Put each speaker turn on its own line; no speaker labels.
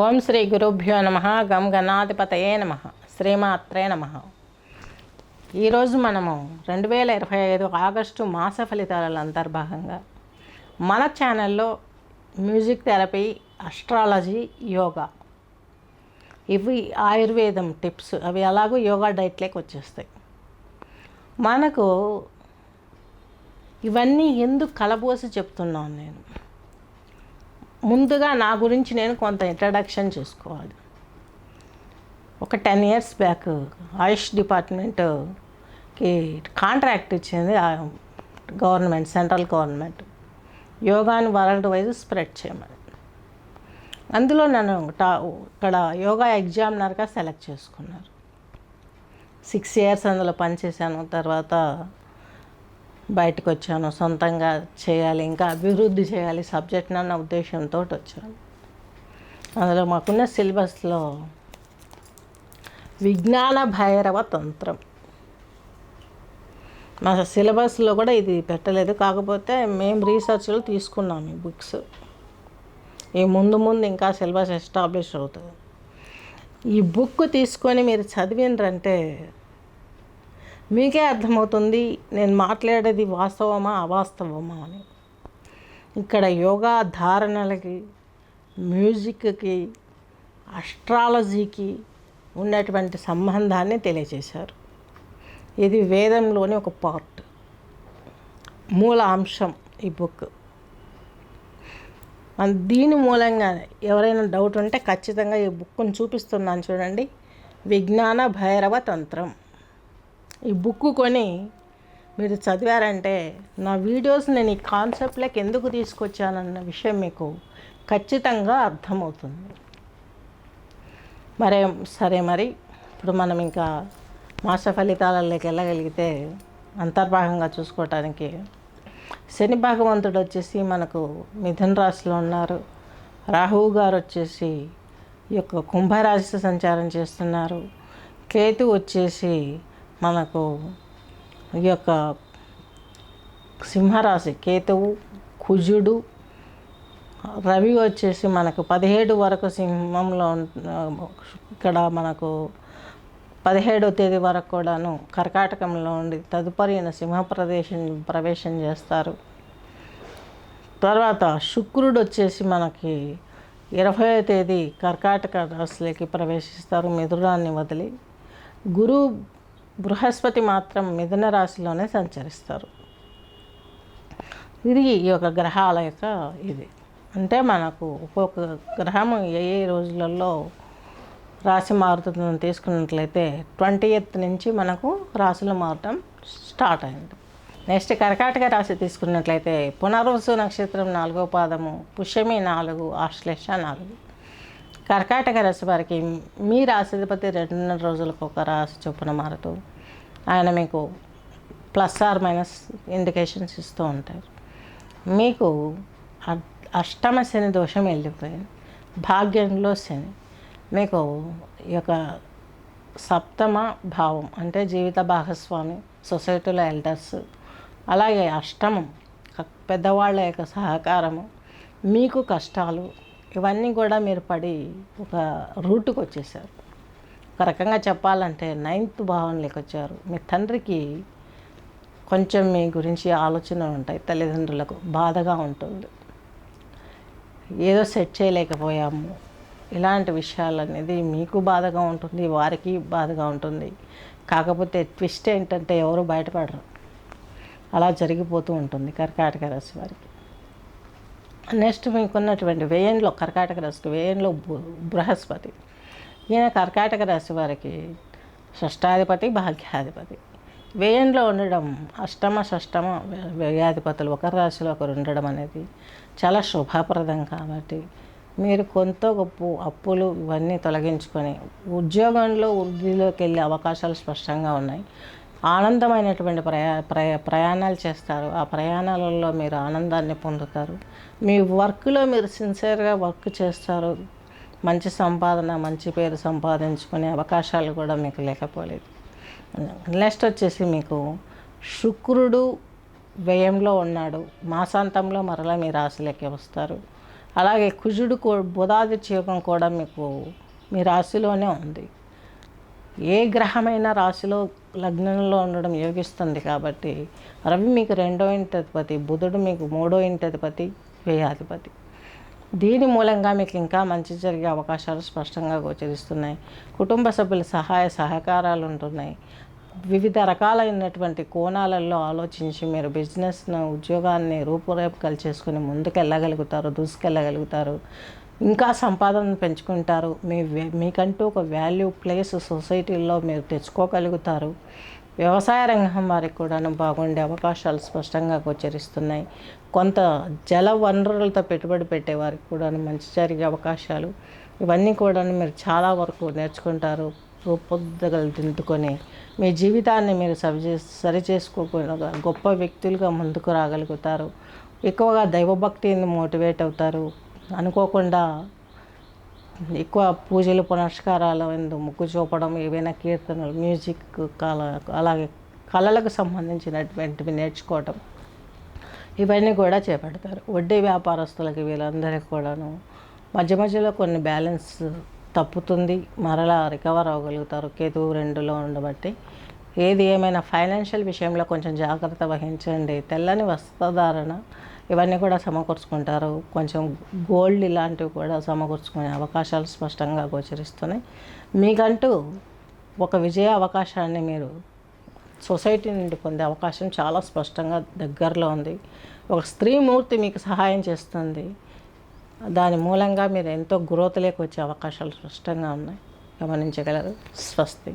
ఓం శ్రీ గురుభ్యో నమ. గం గణాధిపతయే నమ. శ్రీమాత్రే నమ. ఈరోజు మనము 2025 ఆగస్టు మాస ఫలితాల అంతర్భాగంగా మన ఛానల్లో మ్యూజిక్ థెరపీ, అస్ట్రాలజీ, యోగా, ఇవి ఆయుర్వేదం టిప్స్, అవి అలాగూ యోగా డైట్లోకి వచ్చేస్తాయి. మనకు ఇవన్నీ ఎందుకు కలబోసి చెప్తున్నాను నేను? ముందుగా నా గురించి నేను కొంత ఇంట్రడక్షన్ చేసుకోవాలి. ఒక 10 years బ్యాక్ ఆయుష్ డిపార్ట్మెంట్కి కాంట్రాక్ట్ ఇచ్చింది గవర్నమెంట్, సెంట్రల్ గవర్నమెంట్, యోగాని వరల్డ్ వైజ్ స్ప్రెడ్ చేయమని. అందులో నన్ను ఇక్కడ యోగా ఎగ్జామినర్గా సెలెక్ట్ చేసుకున్నారు. 6 years అందులో పనిచేశాను. తర్వాత బయటకు వచ్చాను. సొంతంగా చేయాలి, ఇంకా అభివృద్ధి చేయాలి సబ్జెక్ట్ అన్న ఉద్దేశంతో వచ్చాను. అందులో మాకున్న సిలబస్లో విజ్ఞాన భైరవ తంత్రం, మా సిలబస్లో కూడా ఇది పెట్టలేదు. కాకపోతే మేము రీసెర్చ్లో తీసుకున్నాము ఈ బుక్స్. ఈ ముందు ఇంకా సిలబస్ ఎస్టాబ్లిష్ అవుతుంది. ఈ బుక్ తీసుకొని మీరు చదివినరంటే మీకే అర్థమవుతుంది నేను మాట్లాడేది వాస్తవమా అవాస్తవమా అని. ఇక్కడ యోగా ధారణలకి, మ్యూజిక్కి, అస్ట్రాలజీకి ఉన్నటువంటి సంబంధాన్ని తెలియజేశారు. ఇది వేదంలోని ఒక పార్ట్, మూల అంశం ఈ బుక్. దీని మూలంగా ఎవరైనా డౌట్ ఉంటే ఖచ్చితంగా ఈ బుక్ని చూపిస్తున్నాను చూడండి. విజ్ఞాన భైరవ తంత్రం. ఈ బుక్ కొని మీరు చదివారంటే నా వీడియోస్ నేను ఈ కాన్సెప్ట్లోకి ఎందుకు తీసుకొచ్చానన్న విషయం మీకు ఖచ్చితంగా అర్థమవుతుంది. మరి ఇప్పుడు మనం ఇంకా మాస ఫలితాలలోకి వెళ్ళగలిగితే అంతర్భాగంగా చూసుకోవటానికి శని భగవంతుడు వచ్చేసి మనకు మిథున రాశిలో ఉన్నారు. రాహువు గారు వచ్చేసి ఈ యొక్క కుంభరాశి సంచారం చేస్తున్నారు. కేతు వచ్చేసి మనకు ఈ యొక్క సింహరాశి, కేతువు, కుజుడు, రవి వచ్చేసి మనకు 17 వరకు సింహంలో, ఇక్కడ మనకు 17వ తేదీ వరకు కూడాను కర్కాటకంలో ఉండి తదుపరి సింహ ప్రవేశం చేస్తారు. తర్వాత శుక్రుడు వచ్చేసి మనకి 20వ తేదీ కర్కాటక రాశిలోకి ప్రవేశిస్తారు మిథునాన్ని వదిలి. బృహస్పతి మాత్రం మిథున రాశిలోనే సంచరిస్తారు. ఇది ఈ యొక్క గ్రహాల యొక్క ఇది. అంటే మనకు ఒక్కొక్క గ్రహము ఏ రోజులలో రాశి మారుతుందని తీసుకున్నట్లయితే 20th నుంచి మనకు రాశులు మారటం స్టార్ట్ అయింది. నెక్స్ట్ కర్కాటక రాశి తీసుకున్నట్లయితే పునర్వసు నక్షత్రం 4వ పాదము, పుష్యమి 4, ఆశ్లేష 4. కర్కాటక రాశి వారికి మీ రాశిధిపతి 2 రోజులకు ఒక రాశి చొప్పున మారుతూ ఆయన మీకు +or- ఇండికేషన్స్ ఇస్తూ ఉంటారు. మీకు అష్టమ శని దోషం వెళ్ళిపోయింది. భాగ్యంలో శని మీకు ఈ యొక్క సప్తమ భావం అంటే జీవిత భాగస్వామి, సొసైటీలో ఎల్డర్స్, అలాగే అష్టమం పెద్దవాళ్ళ యొక్క సహకారము, మీకు కష్టాలు, ఇవన్నీ కూడా మీరు పడి ఒక రూట్కి వచ్చేసారు. ఒక రకంగా చెప్పాలంటే 9th భావంలోకి వచ్చారు. మీ తండ్రికి కొంచెం మీ గురించి ఆలోచనలు ఉంటాయి. తల్లిదండ్రులకు బాధగా ఉంటుంది, ఏదో సెట్ చేయలేకపోయాము, ఇలాంటి విషయాలు అనేది మీకు బాధగా ఉంటుంది, వారికి బాధగా ఉంటుంది. కాకపోతే ట్విస్ట్ ఏంటంటే ఎవరు బయటపడరు, అలా జరిగిపోతూ ఉంటుంది కర్కాటక రాశి వారికి. నెక్స్ట్ మీకున్నటువంటి వ్యయంలో, కర్కాటక రాశికి వ్యయంలో బృహస్పతి. ఈయన కర్కాటక రాశి వారికి షష్టాధిపతి, భాగ్యాధిపతి. వ్యయంలో ఉండడం, షష్టమ వ్యయాధిపతులు ఒకరి రాశిలో ఒకరు ఉండడం అనేది చాలా శుభప్రదం. కాబట్టి మీరు కొంత గొప్ప అప్పులు ఇవన్నీ తొలగించుకొని ఉద్యోగంలో వృద్ధిలోకి వెళ్ళే అవకాశాలు స్పష్టంగా ఉన్నాయి. ఆనందమైనటువంటి ప్రయాణాలు చేస్తారు. ఆ ప్రయాణాలలో మీరు ఆనందాన్ని పొందుతారు. మీ వర్క్లో మీరు సిన్సియర్గా వర్క్ చేస్తారు. మంచి సంపాదన, మంచి పేరు సంపాదించుకునే అవకాశాలు కూడా మీకు లేకపోలేదు. నెక్స్ట్ వచ్చేసి మీకు శుక్రుడు వ్యయంలో ఉన్నాడు. మాసాంతంలో మరలా మీ రాశిలోకి వస్తారు. అలాగే కుజుడు బుధాదిత్య యోగం కూడా మీకు మీ రాశిలోనే ఉంది. ఏ గ్రహమైన రాశిలో లగ్నంలో ఉండడం యోగిస్తుంది కాబట్టి రవి మీకు 2వ ఇంటి అధిపతి, బుధుడు మీకు 3వ ఇంటి అధిపతి, వ్యయాధిపతి. దీని మూలంగా మీకు ఇంకా మంచి జరిగే అవకాశాలు స్పష్టంగా గోచరిస్తున్నాయి. కుటుంబ సభ్యుల సహాయ సహకారాలు ఉంటున్నాయి. వివిధ రకాలైనటువంటి కోణాలలో ఆలోచించి మీరు బిజినెస్ను, ఉద్యోగాన్ని రూపురేఖలు చేసుకుని ముందుకెళ్ళగలుగుతారు, దూసుకెళ్ళగలుగుతారు. ఇంకా సంపాదన పెంచుకుంటారు. మీకంటూ ఒక వాల్యూ ప్లేస్ సొసైటీలో మీరు తెచ్చుకోగలుగుతారు. వ్యవసాయ రంగం వారికి కూడాను బాగుండే అవకాశాలు స్పష్టంగా గోచరిస్తున్నాయి. కొంత జల వనరులతో పెట్టుబడి పెట్టే వారికి కూడాను మంచి జరిగే అవకాశాలు, ఇవన్నీ కూడాను మీరు చాలా వరకు నేర్చుకుంటారు. రూపుదిద్దులు దిద్దుకొని మీ జీవితాన్ని మీరు సరిచేసుకోకుండా గొప్ప వ్యక్తులుగా ముందుకు రాగలుగుతారు. ఎక్కువగా దైవభక్తిని మోటివేట్ అవుతారు. అనుకోకుండా ఎక్కువ పూజలు పునస్కారాలు మొగ్గు చూపడం, ఏవైనా కీర్తనలు, మ్యూజిక్, అలాగే కళలకు సంబంధించినటువంటివి నేర్చుకోవటం, ఇవన్నీ కూడా చేపడతారు. వడ్డీ వ్యాపారస్తులకి వీళ్ళందరికీ కూడాను మధ్య మధ్యలో కొన్ని బ్యాలెన్స్ తప్పుతుంది, మరలా రికవర్ అవ్వగలుగుతారు కేతువు 2లో ఉండబట్టి. ఏది ఏమైనా ఫైనాన్షియల్ విషయంలో కొంచెం జాగ్రత్త వహించండి. తెల్లని వస్త్రధారణ ఇవన్నీ కూడా సమకూర్చుకుంటారు. కొంచెం గోల్డ్ ఇలాంటివి కూడా సమకూర్చుకునే అవకాశాలు స్పష్టంగా గోచరిస్తున్నాయి. మీకంటూ ఒక విజయ అవకాశాన్ని మీరు సొసైటీ నుండి పొందే అవకాశం చాలా స్పష్టంగా దగ్గరలో ఉంది. ఒక స్త్రీమూర్తి మీకు సహాయం చేస్తుంది. దాని మూలంగా మీరు ఎంతో గ్రోత్లోకి వచ్చే అవకాశాలు స్పష్టంగా ఉన్నాయి. గమనించగలరు. స్వస్తి.